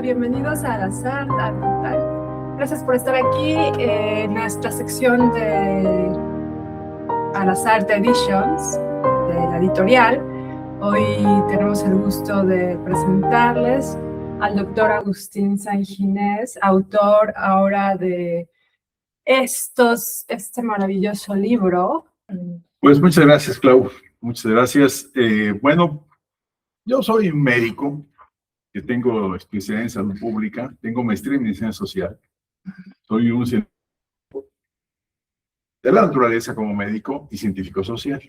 bienvenidos a Al Azar Digital. Gracias por estar aquí en nuestra sección de Al Azar Editions, de la editorial. Hoy tenemos el gusto de presentarles al doctor Agustín Sanginés, autor ahora de este maravilloso libro. Pues muchas gracias, Clau. Muchas gracias. Bueno, yo soy un médico que tengo especialidad en salud pública, tengo maestría en medicina social, soy un científico de la naturaleza como médico y científico social.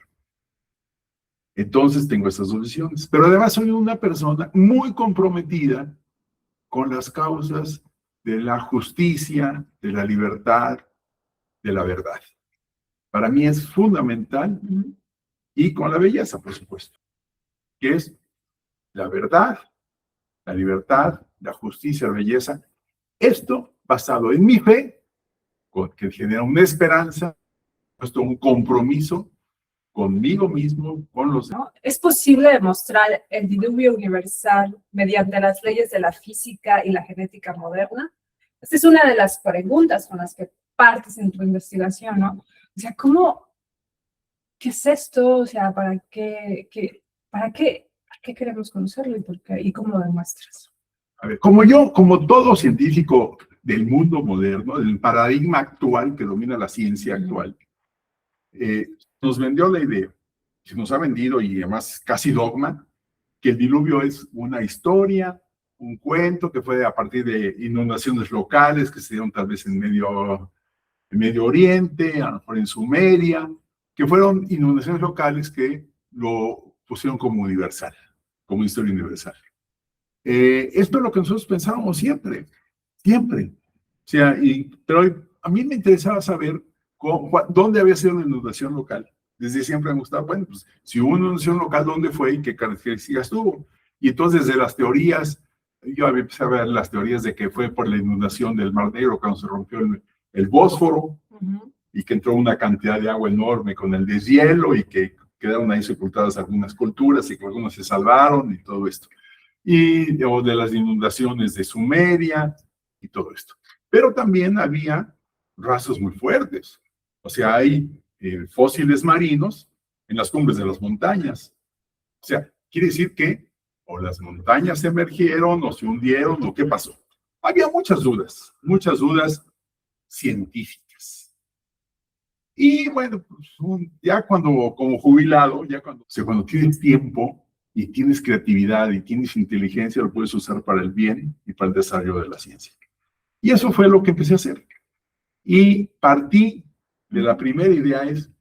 Entonces tengo estas dos visiones, pero además soy una persona muy comprometida con las causas de la justicia, de la libertad, de la verdad. Para mí es fundamental, y con la belleza, por supuesto, que es la verdad, la libertad, la justicia, la belleza. Esto basado en mi fe, que genera una esperanza, puesto un compromiso conmigo mismo, con los demás. ¿Es posible demostrar el diluvio universal mediante las leyes de la física y la genética moderna? Esta es una de las preguntas con las que partes en tu investigación, ¿no? O sea, ¿qué es esto? O sea, ¿para qué queremos conocerlo y cómo lo demuestras? A ver, como todo científico del mundo moderno, del paradigma actual que domina la ciencia actual, nos vendió la idea, se nos ha vendido y además casi dogma, que el diluvio es una historia, un cuento que fue a partir de inundaciones locales que se dieron tal vez en Medio Oriente, a lo mejor en Sumeria, que fueron inundaciones locales que lo pusieron como universal, como historia universal. Esto es lo que nosotros pensábamos siempre. O sea, pero a mí me interesaba saber dónde había sido la inundación local. Desde siempre me gustaba, bueno, pues si hubo una inundación local, ¿dónde fue y qué características tuvo? Y entonces desde las teorías, yo empecé a ver las teorías de que fue por la inundación del Mar Negro cuando se rompió el Bósforo, y que entró una cantidad de agua enorme con el deshielo y que quedaron ahí sepultadas algunas culturas y que algunos se salvaron y todo esto. O de las inundaciones de Sumeria y todo esto. Pero también había rastros muy fuertes. O sea, hay fósiles marinos en las cumbres de las montañas. O sea, quiere decir que o las montañas se emergieron o se hundieron o qué pasó. Había muchas dudas científicas. Y bueno, pues, ya como jubilado, cuando tienes tiempo y tienes creatividad y tienes inteligencia, lo puedes usar para el bien y para el desarrollo de la ciencia. Y eso fue lo que empecé a hacer. Y partí de la primera idea es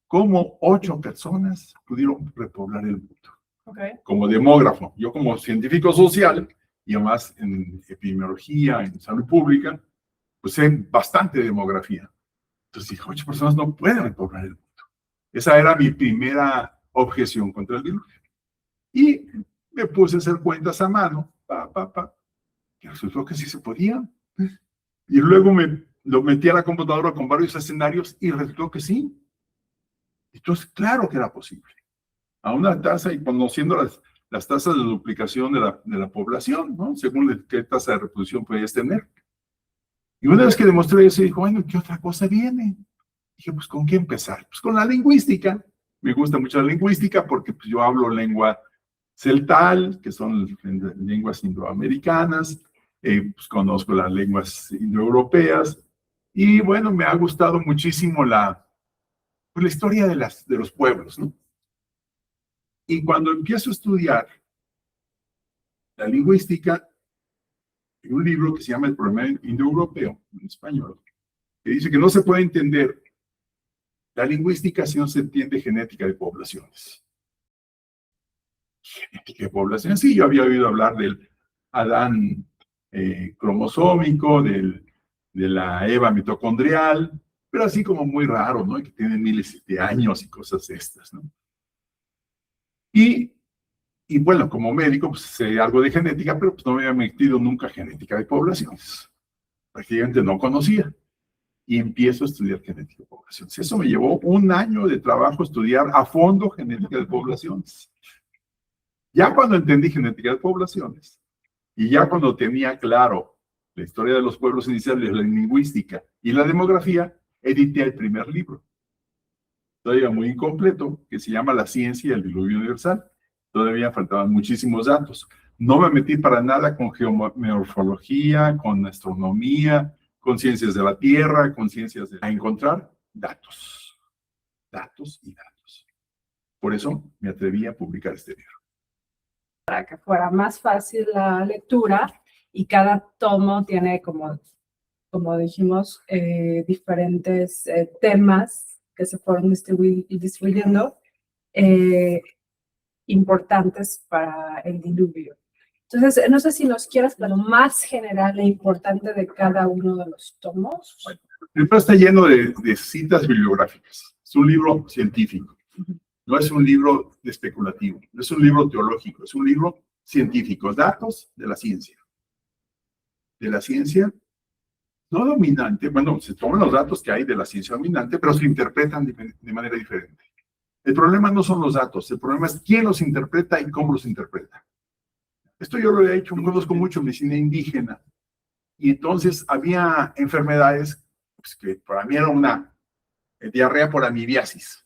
cómo 8 personas pudieron repoblar el mundo. Okay. Como demógrafo, yo como científico social y además en epidemiología, en salud pública, pues sé bastante demografía. Entonces dije, 8 personas no pueden repoblar el mundo. Esa era mi primera objeción contra el diluvio. Y me puse a hacer cuentas a mano, y resultó que sí se podía. Y luego lo metí a la computadora con varios escenarios y resultó que sí. Entonces, claro que era posible. A una tasa y conociendo las tasas de duplicación de la población, ¿no? Según qué tasa de reproducción podías tener. Y una vez que demostré eso, dije, bueno, ¿qué otra cosa viene? Dije, pues, ¿con qué empezar? Pues con la lingüística. Me gusta mucho la lingüística porque pues, yo hablo lengua celtal, que son lenguas indoamericanas, pues conozco las lenguas indoeuropeas, y bueno, me ha gustado muchísimo la historia de los pueblos, ¿no? Y cuando empiezo a estudiar la lingüística, hay un libro que se llama El problema indoeuropeo, en español, que dice que no se puede entender la lingüística si no se entiende genética de poblaciones. Genética de poblaciones, sí, yo había oído hablar del Adán cromosómico, de la Eva mitocondrial, pero así como muy raro, ¿no? Que tienen miles de años y cosas estas, ¿no? Y bueno, como médico, pues sé algo de genética, pero pues no me había metido nunca genética de poblaciones. Prácticamente no conocía. Y empiezo a estudiar genética de poblaciones. Eso me llevó 1 año de trabajo estudiar a fondo genética de poblaciones. Ya cuando entendí genética de poblaciones, Y ya cuando tenía claro la historia de los pueblos iniciales, la lingüística y la demografía, edité el primer libro, todavía muy incompleto, que se llama La ciencia y el diluvio universal. Todavía faltaban muchísimos datos. No me metí para nada con geomorfología, con astronomía, con ciencias de la Tierra, con ciencias de... A encontrar datos, datos y datos. Por eso me atreví a publicar este libro. Para que fuera más fácil la lectura, y cada tomo tiene, como dijimos, diferentes temas que se fueron distribuyendo, importantes para el diluvio. Entonces, no sé si nos quieras, pero más general e importante de cada uno de los tomos. Bueno, el libro está lleno de citas bibliográficas. Es un libro científico. No es un libro especulativo, no es un libro teológico, es un libro científico. Datos de la ciencia. De la ciencia no dominante. Bueno, se toman los datos que hay de la ciencia dominante, pero se interpretan de manera diferente. El problema no son los datos, el problema es quién los interpreta y cómo los interpreta. Esto yo lo he hecho, conozco mucho medicina indígena, y entonces había enfermedades pues, que para mí era una diarrea por amibiasis,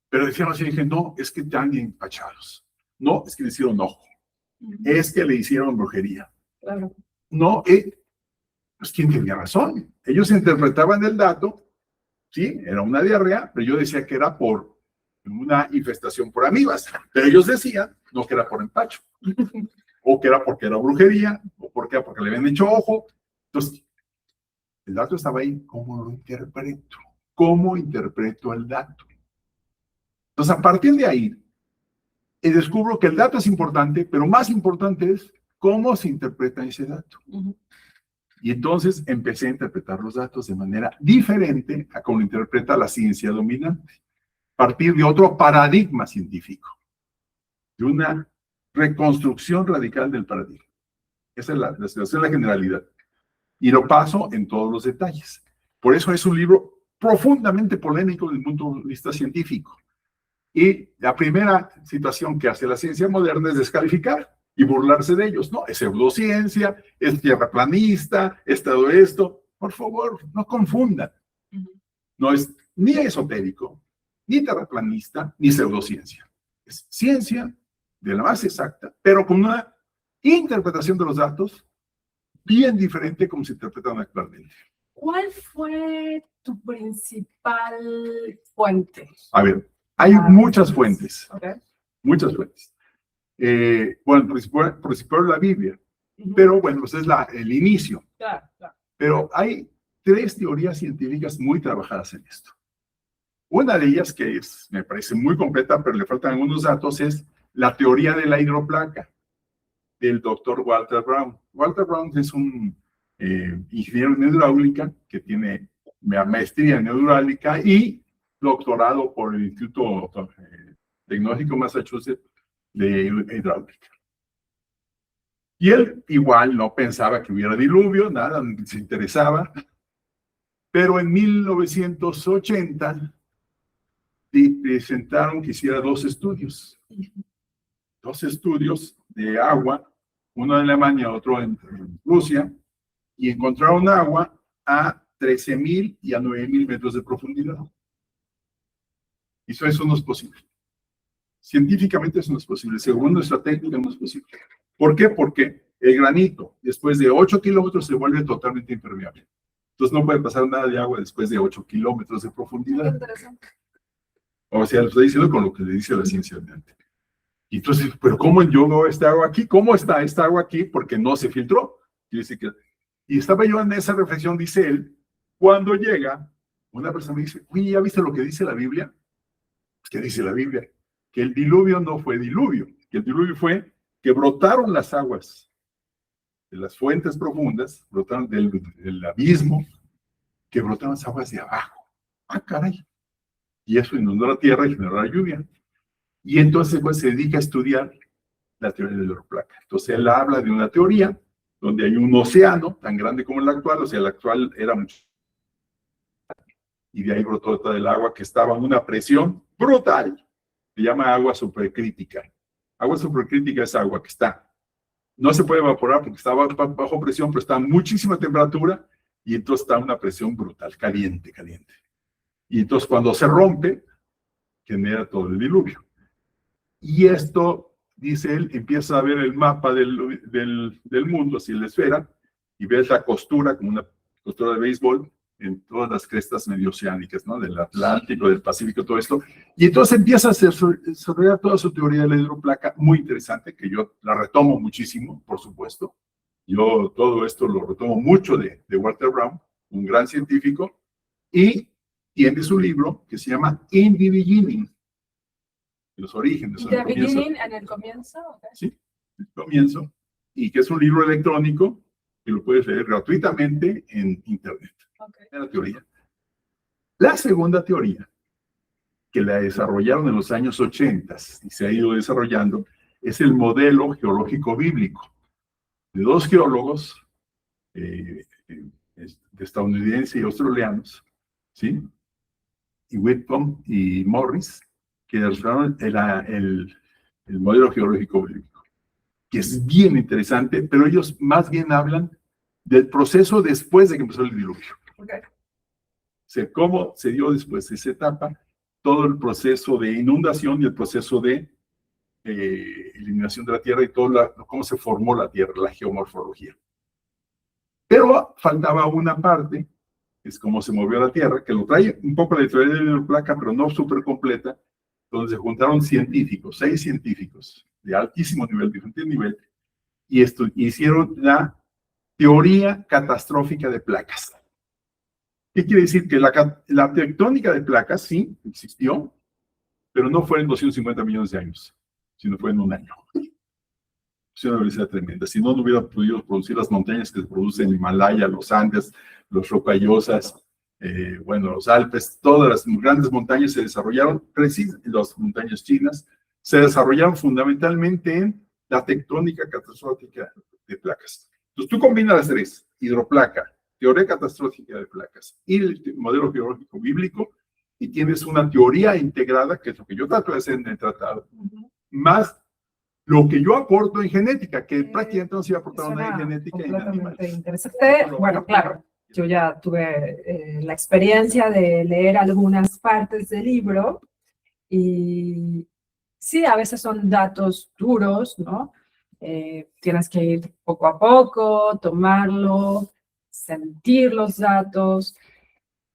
pero decían así, dije, no, es que están empachados, no, es que le hicieron ojo, es que le hicieron brujería, Claro. no, pues quién tenía razón, ellos interpretaban el dato, sí, era una diarrea, pero yo decía que era por una infestación por amibas, pero ellos decían, no, que era por empacho, o que era porque era brujería, o porque le habían hecho ojo. Entonces, el dato estaba ahí, ¿cómo lo interpreto? ¿Cómo interpreto el dato? Entonces, a partir de ahí, descubro que el dato es importante, pero más importante es cómo se interpreta ese dato. Y entonces empecé a interpretar los datos de manera diferente a cómo lo interpreta la ciencia dominante, a partir de otro paradigma científico, de una reconstrucción radical del paradigma. Esa es la situación, la generalidad. Y lo paso en todos los detalles. Por eso es un libro profundamente polémico desde el punto de vista científico. Y la primera situación que hace la ciencia moderna es descalificar y burlarse de ellos. No, es pseudociencia, es tierraplanista, es todo esto. Por favor, no confundan. No es ni esotérico, ni terraplanista, ni pseudociencia. Es ciencia de la más exacta, pero con una interpretación de los datos bien diferente como se interpretan actualmente. ¿Cuál fue tu principal fuente? A ver, hay muchas fuentes. Okay. Muchas fuentes. Bueno, principal la Biblia, pero bueno, pues es el inicio. Claro, claro. Pero hay 3 teorías científicas muy trabajadas en esto. Una de ellas, que me parece muy completa, pero le faltan algunos datos, es la teoría de la hidroplaca del doctor Walter Brown. Walter Brown es un ingeniero en hidráulica que tiene maestría en hidráulica y doctorado por el Instituto Tecnológico Massachusetts de Hidráulica. Y él igual no pensaba que hubiera diluvio, nada, no se interesaba, pero en 1980 presentaron que hiciera 2 estudios. 2 estudios de agua, uno en Alemania, otro en Rusia, y encontraron agua a 13,000 y a 9,000 metros de profundidad. Y eso no es posible. Científicamente eso no es posible. Según nuestra técnica no es posible. ¿Por qué? Porque el granito, después de 8 kilómetros, se vuelve totalmente impermeable. Entonces no puede pasar nada de agua después de 8 kilómetros de profundidad. O sea, lo estoy diciendo con lo que le dice la ciencia de antes. Y entonces, ¿pero cómo yo veo esta agua aquí? ¿Cómo está esta agua aquí? Porque no se filtró. Y estaba yo en esa reflexión, dice él, cuando llega, una persona me dice, oye, ¿ya viste lo que dice la Biblia? ¿Qué dice la Biblia? Que el diluvio no fue diluvio, que el diluvio fue que brotaron las aguas de las fuentes profundas, brotaron del abismo, que brotaron las aguas de abajo. Ah, caray. Y eso inundó la tierra y generó la lluvia. Y entonces pues, se dedica a estudiar la teoría de la hidroplaca. Entonces él habla de una teoría donde hay un océano tan grande como el actual, o sea, el actual era mucho. Y de ahí brotó toda el agua que estaba en una presión brutal. Se llama agua supercrítica. Agua supercrítica es agua que está no se puede evaporar porque está bajo presión, pero está a muchísima temperatura y entonces está a una presión brutal, caliente, caliente. Y entonces cuando se rompe, genera todo el diluvio. Y esto, dice él, empieza a ver el mapa del mundo, así la esfera, y ves la costura, como una costura de béisbol, en todas las crestas medioceánicas, ¿no? Del Atlántico, del Pacífico, todo esto. Y entonces empieza a desarrollar toda su teoría de la hidroplaca, muy interesante, que yo la retomo muchísimo, por supuesto. Yo todo esto lo retomo mucho de Walter Brown, un gran científico, y tiene su libro que se llama In the Beginning, los orígenes. The Beginning, en el comienzo. Okay. Sí, el comienzo, y que es un libro electrónico que lo puedes leer gratuitamente en Internet. Okay. La teoría. La segunda teoría, que la desarrollaron en los años 80 y se ha ido desarrollando, es el modelo geológico bíblico de dos geólogos estadounidenses y australianos, ¿sí? Y Whitcomb y Morris, que desarrollaron el modelo geológico bíblico, que es bien interesante, pero ellos más bien hablan del proceso después de que empezó el diluvio. Okay. O sea, cómo se dio después de esa etapa todo el proceso de inundación y el proceso de eliminación de la tierra y cómo se formó la tierra, la geomorfología. Pero faltaba una parte, que es cómo se movió la tierra, que lo trae un poco la teoría de la hidroplaca, pero no súper completa, donde se juntaron científicos, 6 científicos de altísimo nivel, diferente nivel, y hicieron la teoría catastrófica de placas. ¿Qué quiere decir? Que la tectónica de placas sí existió, pero no fue en 250 millones de años, sino fue en un año. Es una velocidad tremenda. Si no, no hubiera podido producir las montañas que se producen en Himalaya, los Andes, los Rocallosas, los Alpes, todas las grandes montañas se desarrollaron, las montañas chinas, se desarrollaron fundamentalmente en la tectónica catastrófica de placas. Entonces tú combinas las tres, hidroplaca, teoría catastrófica de placas y el modelo geológico bíblico, y tienes una teoría integrada, que es lo que yo trato de hacer en el tratado, más lo que yo aporto en genética, que prácticamente no se iba a aportar nada en genética y en animales. Interesante. Bueno, claro, yo ya tuve la experiencia de leer algunas partes del libro y sí, a veces son datos duros, ¿no? Tienes que ir poco a poco, tomarlo, sentir los datos,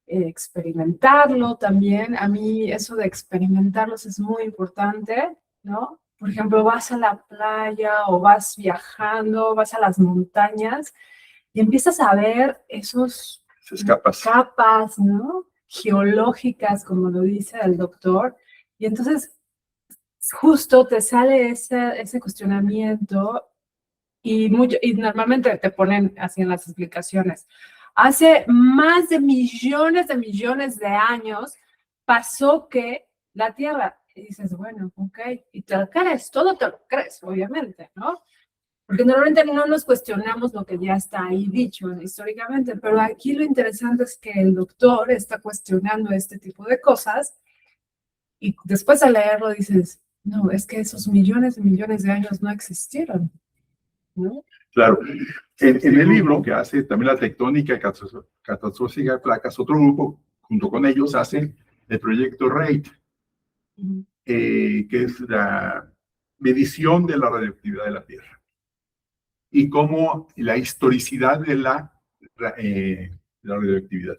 experimentarlo también. A mí eso de experimentarlos es muy importante, ¿no? Por ejemplo, vas a la playa o vas viajando, vas a las montañas y empiezas a ver esos capas, ¿no? Geológicas, como lo dice el doctor. Y entonces justo te sale ese cuestionamiento y normalmente te ponen así en las explicaciones. Hace más de millones de años pasó que la Tierra, y dices, bueno, ok, y te lo crees, todo te lo crees, obviamente, ¿no? Porque normalmente no nos cuestionamos lo que ya está ahí dicho históricamente, pero aquí lo interesante es que el doctor está cuestionando este tipo de cosas y después de leerlo dices, no, es que esos millones de años no existieron, ¿no? Claro. En el libro que hace también la tectónica catastrófica de placas, otro grupo junto con ellos hace el proyecto RAID, que es la medición de la radioactividad de la Tierra y cómo la historicidad de la radioactividad.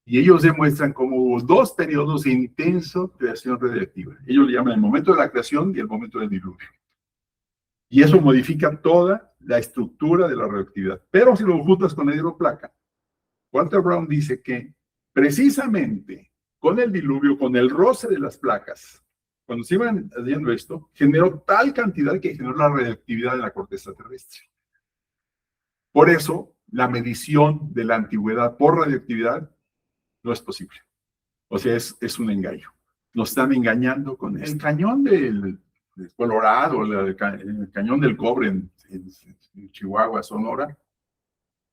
Y ellos demuestran cómo hubo 2 periodos de intenso creación radioactiva. Ellos le llaman el momento de la creación y el momento del diluvio. Y eso modifica toda la estructura de la radioactividad. Pero si lo juntas con la hidroplaca, Walter Brown dice que precisamente con el diluvio, con el roce de las placas, cuando se iban haciendo esto, generó tal cantidad que generó la radioactividad en la corteza terrestre. Por eso, la medición de la antigüedad por radioactividad no es posible. O sea, es un engaño. Nos están engañando con el cañón del Colorado, el cañón del Cobre en Chihuahua, Sonora.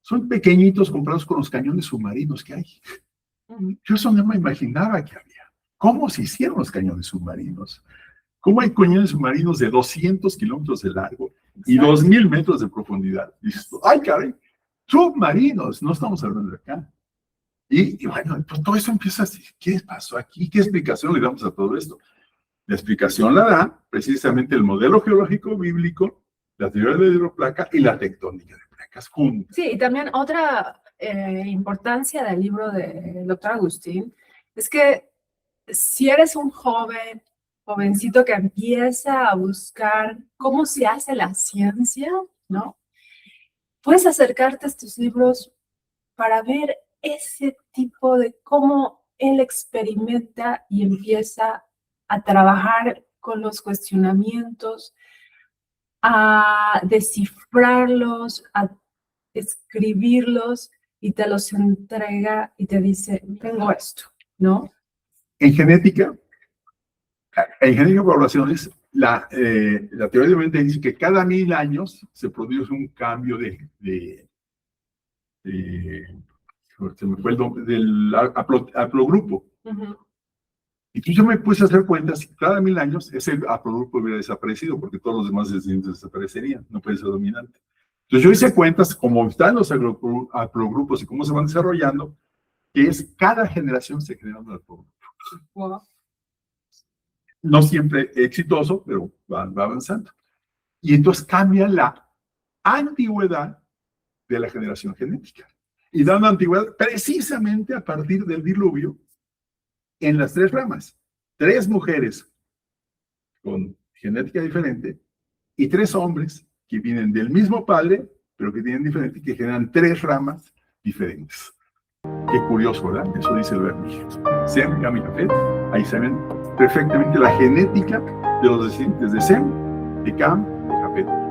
Son pequeñitos comparados con los cañones submarinos que hay. Yo eso no me imaginaba que había. ¿Cómo se hicieron los cañones submarinos? ¿Cómo hay cañones submarinos de 200 kilómetros de largo, y 2.000 metros de profundidad. Dices, ay, caray, submarinos, no estamos hablando de acá. Y bueno, pues todo eso empieza así, ¿qué pasó aquí? ¿Qué explicación le damos a todo esto? La explicación la da precisamente el modelo geológico bíblico, la teoría de la hidroplaca y la tectónica de placas juntas. Sí, y también otra importancia del libro del doctor Agustín es que si eres un jovencito que empieza a buscar cómo se hace la ciencia, ¿no? Puedes acercarte a estos libros para ver ese tipo de cómo él experimenta y empieza a trabajar con los cuestionamientos, a descifrarlos, a escribirlos y te los entrega y te dice, tengo esto, ¿no? En genética de poblaciones, la teoría de mente dice que cada 1000 años se produce un cambio se me fue el nombre, del haplogrupo. Y tú yo me puse a hacer cuentas, si cada 1000 años ese haplogrupo hubiera desaparecido, porque todos los demás descendientes desaparecerían, no puede ser dominante. Entonces yo hice cuentas, como están los haplogrupos y cómo se van desarrollando, que es cada generación se genera un haplogrupo. Wow. No siempre exitoso, pero va avanzando. Y entonces cambia la antigüedad de la generación genética. Y da una antigüedad precisamente a partir del diluvio en las 3 ramas. 3 mujeres con genética diferente y 3 hombres que vienen del mismo padre, pero que tienen diferente y que generan 3 ramas diferentes. Qué curioso, ¿verdad? Eso dice el Bernie. Sem, Cam y Jafet. Ahí se ven perfectamente la genética de los descendientes de Sem, de Cam, de Jafet.